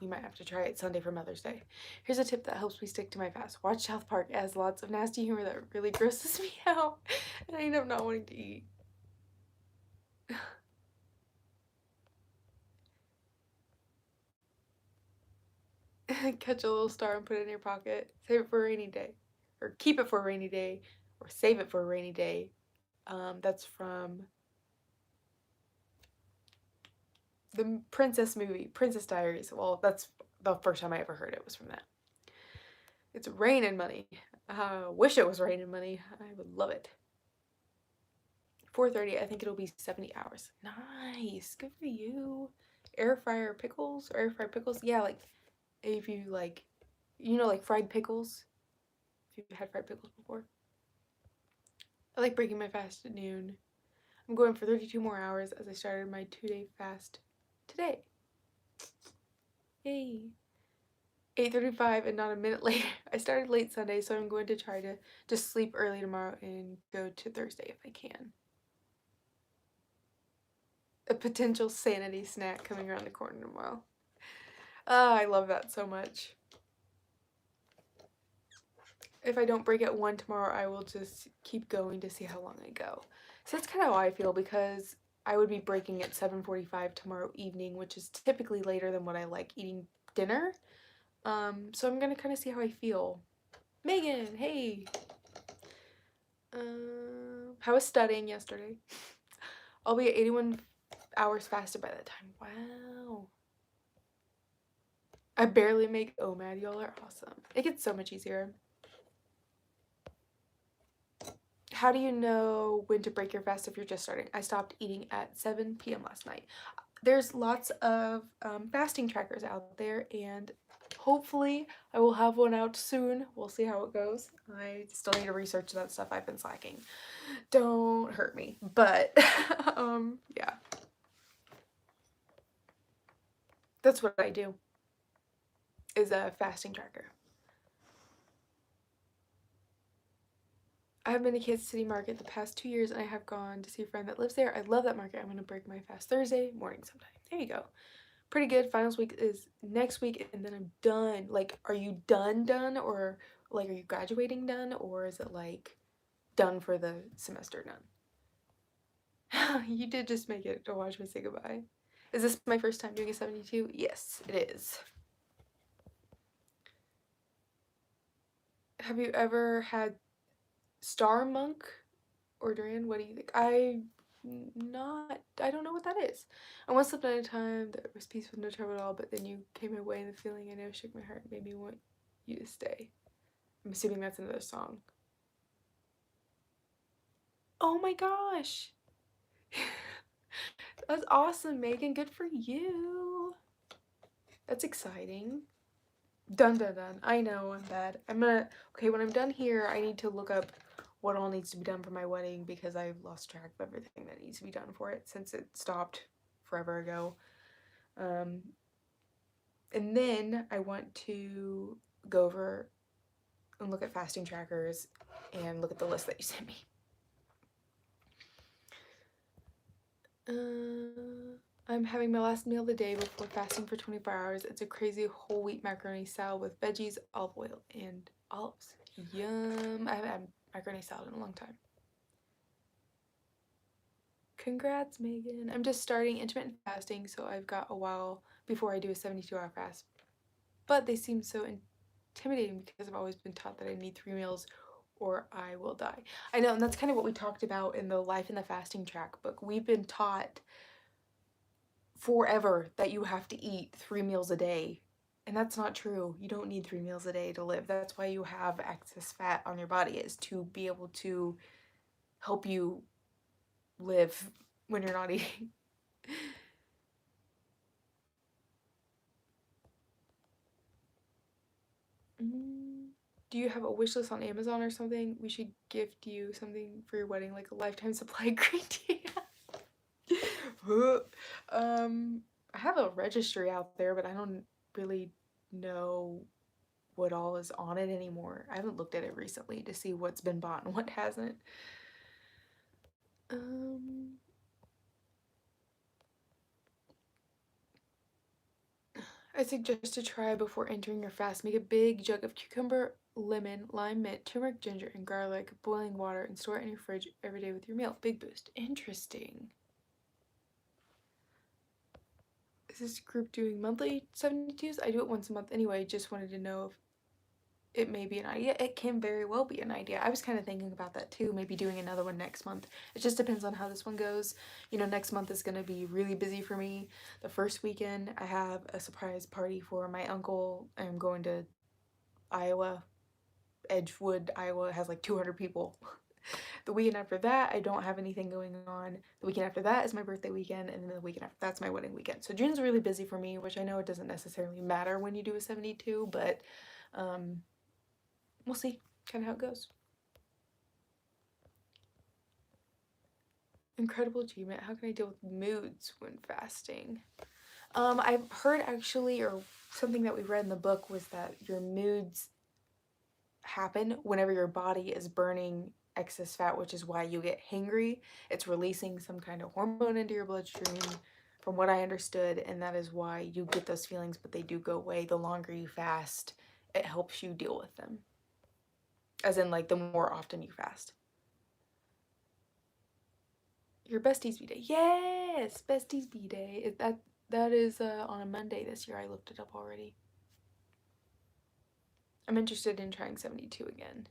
[SPEAKER 1] We might have to try it Sunday for Mother's Day. Here's a tip that helps me stick to my fast. Watch South Park. It has lots of nasty humor that really grosses me out, and I end up not wanting to eat. Catch a little star and put it in your pocket. Save it for a rainy day. Or keep it for a rainy day. Or save it for a rainy day. That's from the Princess movie, Princess Diaries. Well, that's the first time I ever heard it was from that. It's rain and money. Wish it was rain and money. I would love it. 4:30. I think it'll be 70 hours. Nice. Good for you. Air fryer pickles or air fried pickles. Yeah, like if you like, like fried pickles. If you've had fried pickles before. I like breaking my fast at noon. I'm going for 32 more hours as I started my 2-day fast today. Yay. 8:35 and not a minute later. I started late Sunday, so I'm going to try to just sleep early tomorrow and go to Thursday if I can. A potential sanity snack coming around the corner tomorrow. I love that so much. If I don't break at 1 tomorrow, I will just keep going to see how long I go. So that's kind of how I feel, because I would be breaking at 7:45 tomorrow evening, which is typically later than what I like eating dinner. So I'm gonna kind of see how I feel. Megan, hey! How was studying yesterday? I'll be at 81 hours fasted by that time. Wow. I barely make OMAD. Y'all are awesome. It gets so much easier. How do you know when to break your fast if you're just starting? I stopped eating at 7 p.m. last night. There's lots of fasting trackers out there, and hopefully I will have one out soon. We'll see how it goes. I still need to research that stuff. I've been slacking. Don't hurt me. But, yeah. That's what I do, is a fasting tracker. I have been to Kansas City Market the past 2 years, and I have gone to see a friend that lives there. I love that market. I'm going to break my fast Thursday morning sometime. There you go. Pretty good. Finals week is next week, and then I'm done. Like, are you done, or like, are you graduating done, or is it like done for the semester done? You did just make it to watch me say goodbye. Is this my first time doing a 72? Yes, it is. Have you ever had Star Monk or Duran? What do you think? I don't know what that is. I once lived at a time that was peace with no trouble at all, but then you came my way and the feeling I know shook my heart and made me want you to stay. I'm assuming that's another song. Oh my gosh. That's awesome, Megan. Good for you. That's exciting. Dun. I know I'm bad. Okay, when I'm done here, I need to look up what all needs to be done for my wedding, because I've lost track of everything that needs to be done for it since it stopped forever ago. And then I want to go over and look at fasting trackers and look at the list that you sent me. I'm having my last meal of the day before fasting for 24 hours. It's a crazy whole wheat macaroni salad with veggies, olive oil, and olives. Yum. I haven't had macaroni salad in a long time. Congrats, Megan. I'm just starting intermittent fasting, so I've got a while before I do a 72-hour fast. But they seem so intimidating because I've always been taught that I need 3 meals or I will die. I know, and that's kind of what we talked about in the Life in the Fasting Track book. We've been taught forever that you have to eat 3 meals a day. And that's not true. You don't need 3 meals a day to live. That's why you have excess fat on your body, is to be able to help you live when you're not eating. Do you have a wish list on Amazon or something? We should gift you something for your wedding, like a lifetime supply of green tea. I have a registry out there, but I don't really know what all is on it anymore. I haven't looked at it recently to see what's been bought and what hasn't. I suggest to try before entering your fast. Make a big jug of cucumber, lemon, lime, mint, turmeric, ginger, and garlic, boiling water, and store it in your fridge every day with your meal. Big boost. Interesting. Is this group doing monthly 72s? I do it once a month anyway. Just wanted to know if it may be an idea. It can very well be an idea. I was kind of thinking about that too, maybe doing another one next month. It just depends on how this one goes. You know, next month is going to be really busy for me. The first weekend I have a surprise party for my uncle. I'm going to Iowa, Edgewood, Iowa. It has like 200 people. The weekend after that, I don't have anything going on. The weekend after that is my birthday weekend, and then the weekend after that's my wedding weekend. So June's really busy for me, which I know it doesn't necessarily matter when you do a 72, but we'll see kind of how it goes. Incredible achievement. How can I deal with moods when fasting? I've heard actually, or something that we read in the book was that your moods happen whenever your body is burning excess fat, which is why you get hangry. It's releasing some kind of hormone into your bloodstream, from what I understood, and that is why you get those feelings, but they do go away. The longer you fast, it helps you deal with them. As in, like, the more often you fast. Your besties B-Day. Yes! Besties B-Day. That is on a Monday this year. I looked it up already. I'm interested in trying 72 again.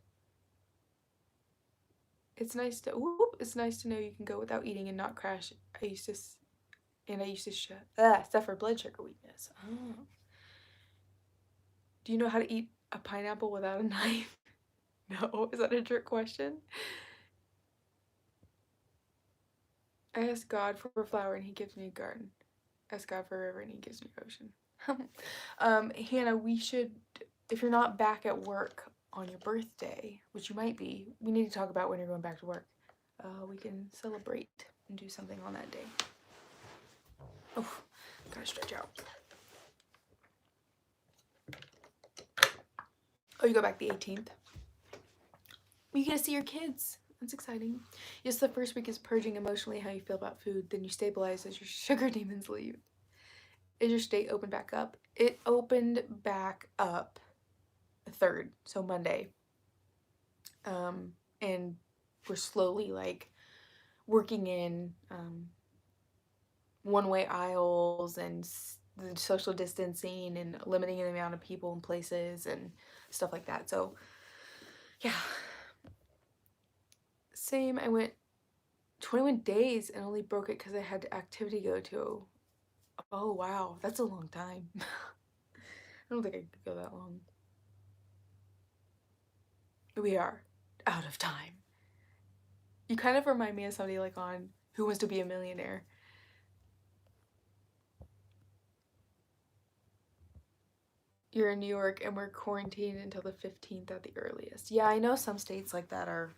[SPEAKER 1] It's nice to know you can go without eating and not crash. I used to suffer blood sugar weakness. Oh. Do you know how to eat a pineapple without a knife? No, is that a trick question? I ask God for a flower and he gives me a garden. Ask God for a river and he gives me an ocean. Hannah, we should, if you're not back at work on your birthday, which you might be, we need to talk about when you're going back to work. We can celebrate and do something on that day. Oh, gotta stretch out. Oh, you go back the 18th. You get to see your kids. That's exciting. Yes, the first week is purging emotionally how you feel about food. Then you stabilize as your sugar demons leave. Is your state open back up? It opened back up the 3rd, so Monday. And we're slowly like working in one-way aisles and the social distancing and limiting the amount of people in places and stuff like that. So yeah, same. I went 21 days and only broke it because I had activity to go to. Oh wow, that's a long time. I don't think I could go that long. We are out of time. You kind of remind me of somebody like on Who Wants to Be a Millionaire. You're in New York and we're quarantined until the 15th at the earliest. Yeah, I know some states like that are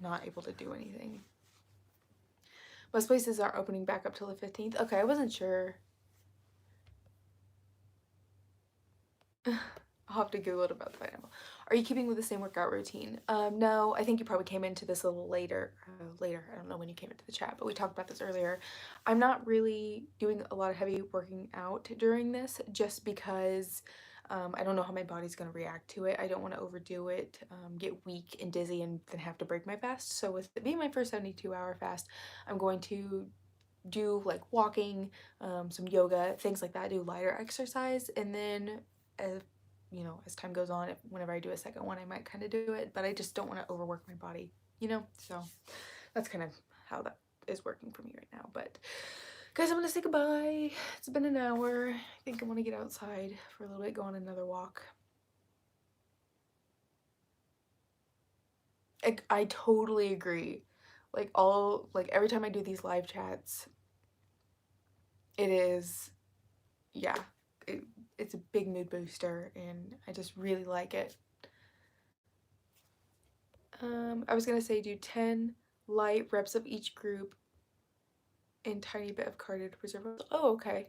[SPEAKER 1] not able to do anything. Most places aren't opening back up till the 15th. Okay, I wasn't sure. I'll have to Google it about the pineapple. Are you keeping with the same workout routine? No, I think you probably came into this a little later. I don't know when you came into the chat, but we talked about this earlier. I'm not really doing a lot of heavy working out during this just because I don't know how my body's going to react to it. I don't want to overdo it, get weak and dizzy and then have to break my fast. So with it being my first 72-hour fast, I'm going to do like walking, some yoga, things like that, do lighter exercise, and then as time goes on, whenever I do a second one, I might kind of do it, but I just don't want to overwork my body, so that's kind of how that is working for me right now. But Guys, I'm gonna say goodbye. It's been an hour. I think I want to get outside for a little bit, go on another walk. I totally agree. Like every time I do these live chats, it is, yeah, it, it's a big mood booster and I just really like it. I was gonna say do 10 light reps of each group and tiny bit of cardio to preserve. Oh, okay.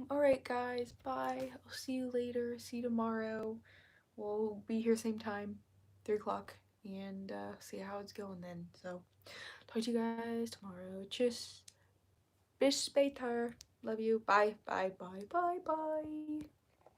[SPEAKER 1] All right, guys, bye. I'll see you later. See you tomorrow. We'll be here same time, 3 o'clock, and see how it's going then. So, talk to you guys tomorrow. Tschüss. Bis später. Love you. Bye, bye, bye, bye, bye.